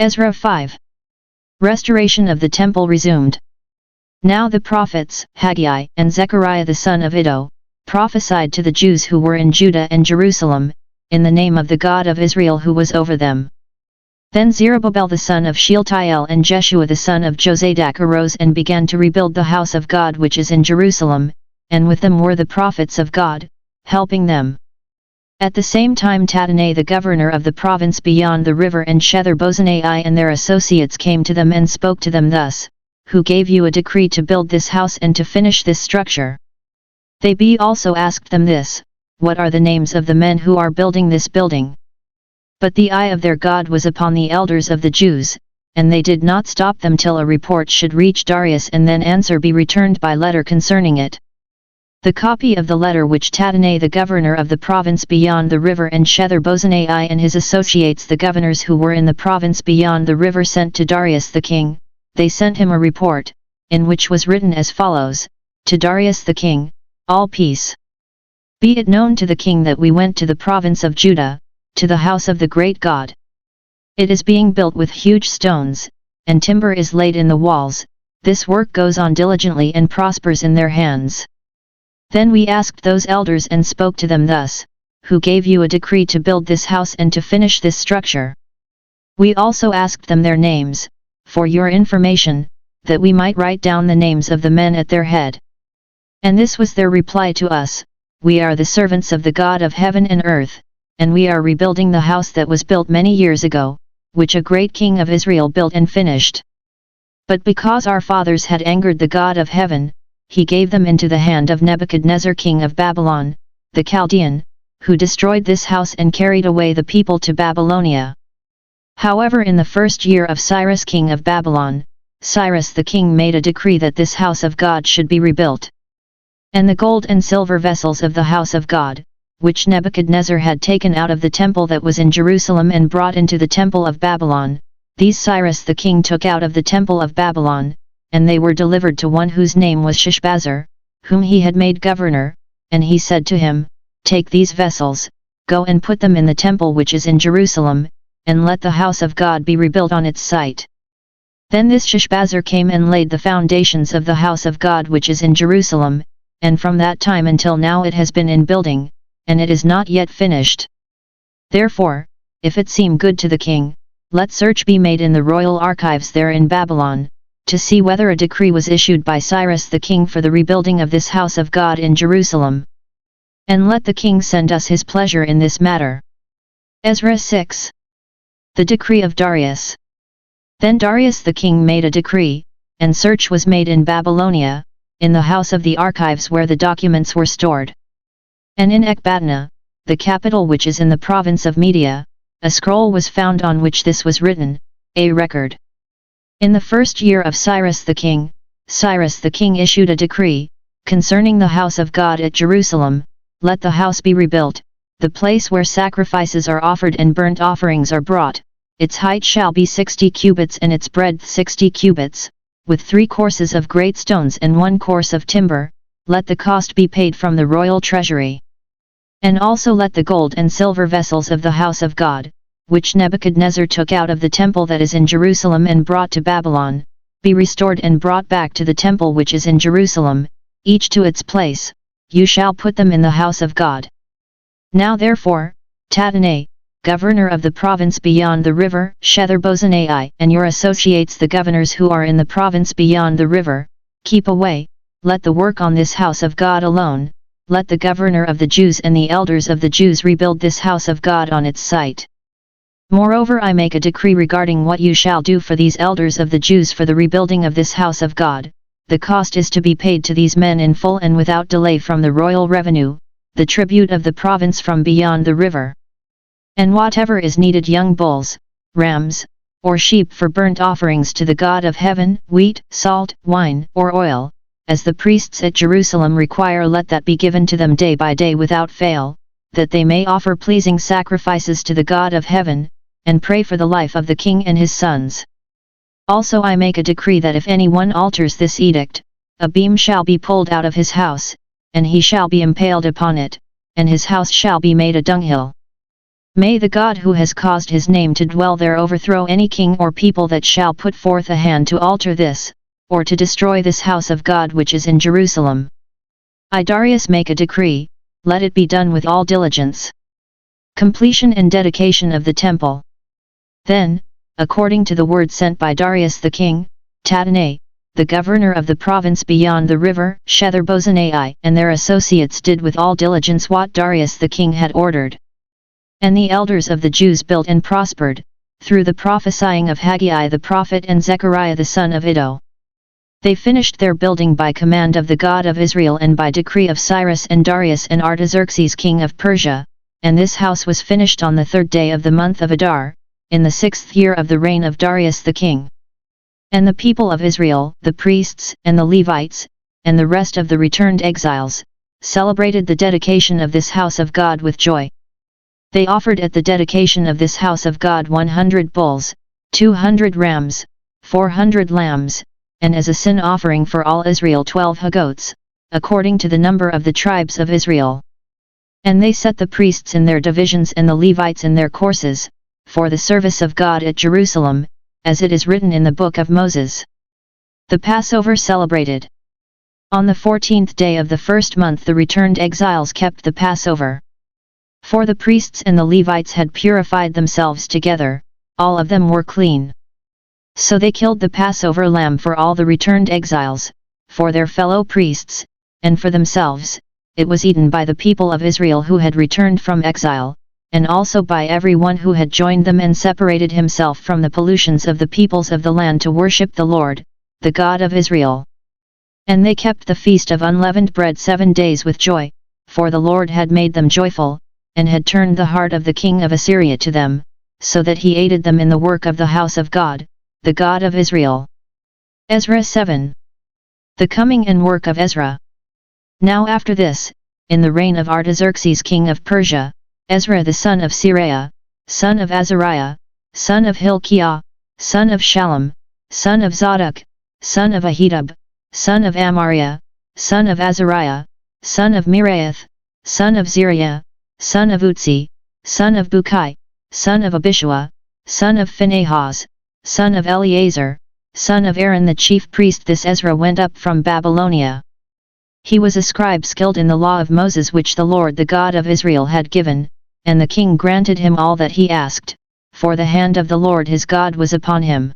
Ezra 5. Restoration of the temple resumed. Now the prophets, Haggai and Zechariah the son of Iddo, prophesied to the Jews who were in Judah and Jerusalem, in the name of the God of Israel who was over them. Then Zerubbabel the son of Shealtiel and Jeshua the son of Jozadak arose and began to rebuild the house of God which is in Jerusalem, and with them were the prophets of God, helping them. At the same time Tattenai the governor of the province beyond the river and Shethar-Bozenai and their associates came to them and spoke to them thus, Who gave you a decree to build this house and to finish this structure? They also asked them this, What are the names of the men who are building this building? But the eye of their God was upon the elders of the Jews, and they did not stop them till a report should reach Darius and then answer be returned by letter concerning it. The copy of the letter which Tattenai the governor of the province beyond the river and Shethar-Bozenai and his associates the governors who were in the province beyond the river sent to Darius the king, they sent him a report, in which was written as follows, To Darius the king, all peace. Be it known to the king that we went to the province of Judah, to the house of the great God. It is being built with huge stones, and timber is laid in the walls, this work goes on diligently and prospers in their hands. Then we asked those elders and spoke to them thus, Who gave you a decree to build this house and to finish this structure? We also asked them their names, for your information, that we might write down the names of the men at their head. And this was their reply to us, We are the servants of the God of heaven and earth, and we are rebuilding the house that was built many years ago, which a great king of Israel built and finished. But because our fathers had angered the God of heaven, he gave them into the hand of Nebuchadnezzar king of Babylon, the Chaldean, who destroyed this house and carried away the people to Babylonia. However, in the first year of Cyrus king of Babylon, Cyrus the king made a decree that this house of God should be rebuilt. And the gold and silver vessels of the house of God, which Nebuchadnezzar had taken out of the temple that was in Jerusalem and brought into the temple of Babylon, these Cyrus the king took out of the temple of Babylon, and they were delivered to one whose name was Sheshbazzar, whom he had made governor, and he said to him, Take these vessels, go and put them in the temple which is in Jerusalem, and let the house of God be rebuilt on its site. Then this Sheshbazzar came and laid the foundations of the house of God which is in Jerusalem, and from that time until now it has been in building, and it is not yet finished. Therefore, if it seem good to the king, let search be made in the royal archives there in Babylon, to see whether a decree was issued by Cyrus the king for the rebuilding of this house of God in Jerusalem. And let the king send us his pleasure in this matter. Ezra 6. The decree of Darius. Then Darius the king made a decree, and search was made in Babylonia, in the house of the archives where the documents were stored. And in Ecbatana, the capital which is in the province of Media, a scroll was found on which this was written, a record. In the first year of Cyrus the king issued a decree, concerning the house of God at Jerusalem, Let the house be rebuilt, the place where sacrifices are offered and burnt offerings are brought, its height shall be 60 cubits and its breadth 60 cubits, with 3 courses of great stones and 1 course of timber, let the cost be paid from the royal treasury. And also let the gold and silver vessels of the house of God, which Nebuchadnezzar took out of the temple that is in Jerusalem and brought to Babylon, be restored and brought back to the temple which is in Jerusalem, each to its place, you shall put them in the house of God. Now therefore, Tattenai, governor of the province beyond the river, Shethar-Bozenai, and your associates the governors who are in the province beyond the river, keep away, let the work on this house of God alone, let the governor of the Jews and the elders of the Jews rebuild this house of God on its site. Moreover, I make a decree regarding what you shall do for these elders of the Jews for the rebuilding of this house of God. The cost is to be paid to these men in full and without delay from the royal revenue, the tribute of the province from beyond the river. And whatever is needed, young bulls, rams, or sheep for burnt offerings to the God of heaven, wheat, salt, wine, or oil, as the priests at Jerusalem require, let that be given to them day by day without fail, that they may offer pleasing sacrifices to the God of heaven, and pray for the life of the king and his sons. Also I make a decree that if anyone alters this edict, a beam shall be pulled out of his house, and he shall be impaled upon it, and his house shall be made a dunghill. May the God who has caused his name to dwell there overthrow any king or people that shall put forth a hand to alter this, or to destroy this house of God which is in Jerusalem. I Darius make a decree, let it be done with all diligence. Completion and dedication of the temple. Then, according to the word sent by Darius the king, Tatanai, the governor of the province beyond the river, Shethar-Bozenai and their associates did with all diligence what Darius the king had ordered. And the elders of the Jews built and prospered, through the prophesying of Haggai the prophet and Zechariah the son of Iddo. They finished their building by command of the God of Israel and by decree of Cyrus and Darius and Artaxerxes king of Persia, and this house was finished on the 3rd day of the month of Adar, in the 6th year of the reign of Darius the king. And the people of Israel, the priests, and the Levites, and the rest of the returned exiles, celebrated the dedication of this house of God with joy. They offered at the dedication of this house of God 100 bulls, 200 rams, 400 lambs, and as a sin offering for all Israel 12 goats, according to the number of the tribes of Israel. And they set the priests in their divisions and the Levites in their courses, for the service of God at Jerusalem, as it is written in the book of Moses. The Passover celebrated. On the 14th day of the 1st month the returned exiles kept the Passover. For the priests and the Levites had purified themselves together, all of them were clean. So they killed the Passover lamb for all the returned exiles, for their fellow priests, and for themselves. It was eaten by the people of Israel who had returned from exile, and also by everyone who had joined them and separated himself from the pollutions of the peoples of the land to worship the Lord, the God of Israel. And they kept the feast of unleavened bread 7 days with joy, for the Lord had made them joyful, and had turned the heart of the king of Assyria to them, so that he aided them in the work of the house of God, the God of Israel. Ezra 7. The coming and work of Ezra. Now after this, in the reign of Artaxerxes king of Persia, Ezra the son of Seraiah, son of Azariah, son of Hilkiah, son of Shallum, son of Zadok, son of Ahitub, son of Amariah, son of Azariah, son of Miraioth, son of Zeriah, son of Utzi, son of Bukai, son of Abishua, son of Phinehas, son of Eleazar, son of Aaron the chief priest. This Ezra went up from Babylonia. He was a scribe skilled in the law of Moses which the Lord the God of Israel had given, and the king granted him all that he asked, for the hand of the Lord his God was upon him.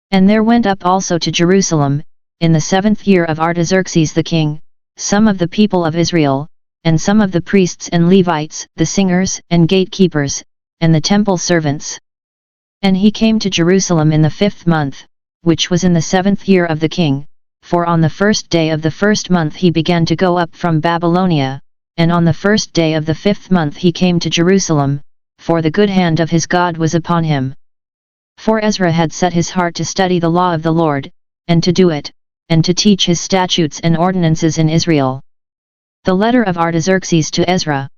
And there went up also to Jerusalem, in the 7th year of Artaxerxes the king, some of the people of Israel, and some of the priests and Levites, the singers and gatekeepers, and the temple servants. And he came to Jerusalem in the 5th month, which was in the 7th year of the king, for on the 1st day of the 1st month he began to go up from Babylonia, and on the 1st day of the 5th month he came to Jerusalem, for the good hand of his God was upon him. For Ezra had set his heart to study the law of the Lord, and to do it, and to teach his statutes and ordinances in Israel. The letter of Artaxerxes to Ezra.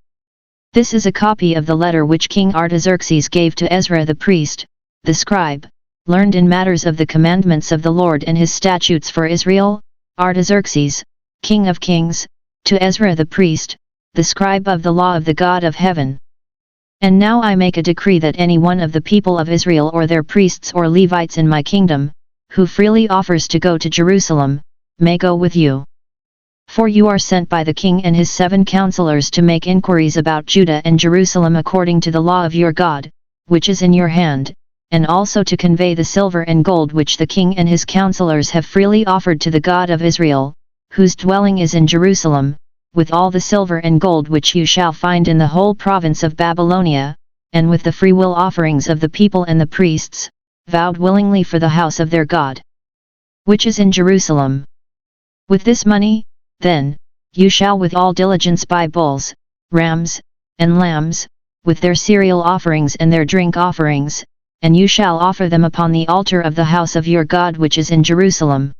This is a copy of the letter which King Artaxerxes gave to Ezra the priest, the scribe, learned in matters of the commandments of the Lord and his statutes for Israel, Artaxerxes, king of kings, to Ezra the priest, the scribe of the law of the God of heaven. And now I make a decree that any one of the people of Israel or their priests or Levites in my kingdom, who freely offers to go to Jerusalem, may go with you. For you are sent by the king and his 7 counselors to make inquiries about Judah and Jerusalem according to the law of your God, which is in your hand, and also to convey the silver and gold which the king and his counselors have freely offered to the God of Israel, whose dwelling is in Jerusalem, with all the silver and gold which you shall find in the whole province of Babylonia, and with the freewill offerings of the people and the priests, vowed willingly for the house of their God, which is in Jerusalem. With this money, then, you shall with all diligence buy bulls, rams, and lambs, with their cereal offerings and their drink offerings, and you shall offer them upon the altar of the house of your God which is in Jerusalem.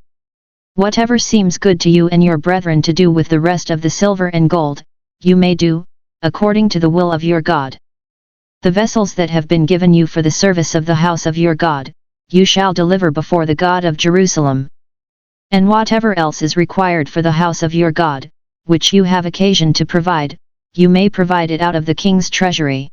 Whatever seems good to you and your brethren to do with the rest of the silver and gold, you may do, according to the will of your God. The vessels that have been given you for the service of the house of your God, you shall deliver before the God of Jerusalem. And whatever else is required for the house of your God, which you have occasion to provide, you may provide it out of the king's treasury.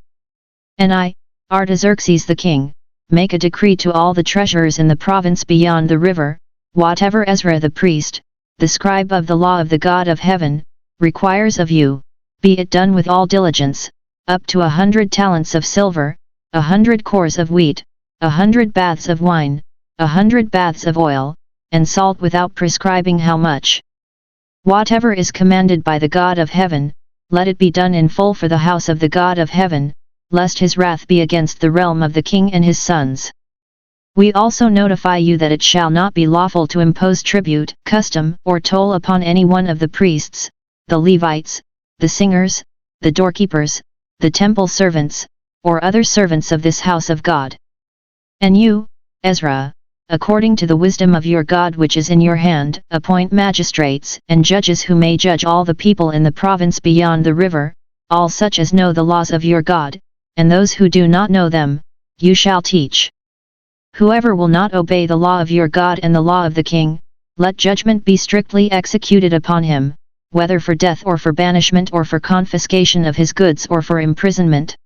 And I, Artaxerxes the king, make a decree to all the treasurers in the province beyond the river, whatever Ezra the priest, the scribe of the law of the God of heaven, requires of you, be it done with all diligence, up to 100 talents of silver, 100 cores of wheat, 100 baths of wine, 100 baths of oil, and salt without prescribing how much. Whatever is commanded by the God of heaven, let it be done in full for the house of the God of heaven, lest his wrath be against the realm of the king and his sons. We also notify you that it shall not be lawful to impose tribute, custom, or toll upon any one of the priests, the Levites, the singers, the doorkeepers, the temple servants, or other servants of this house of God. And you, Ezra, according to the wisdom of your God which is in your hand, appoint magistrates and judges who may judge all the people in the province beyond the river, all such as know the laws of your God, and those who do not know them, you shall teach. Whoever will not obey the law of your God and the law of the king, let judgment be strictly executed upon him, whether for death or for banishment or for confiscation of his goods or for imprisonment.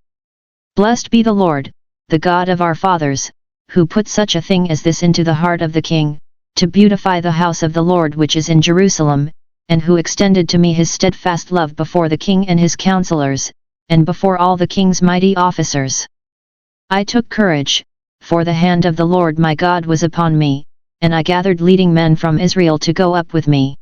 Blessed be the Lord, the God of our fathers, who put such a thing as this into the heart of the king, to beautify the house of the Lord which is in Jerusalem, and who extended to me his steadfast love before the king and his counselors, and before all the king's mighty officers. I took courage, for the hand of the Lord my God was upon me, and I gathered leading men from Israel to go up with me.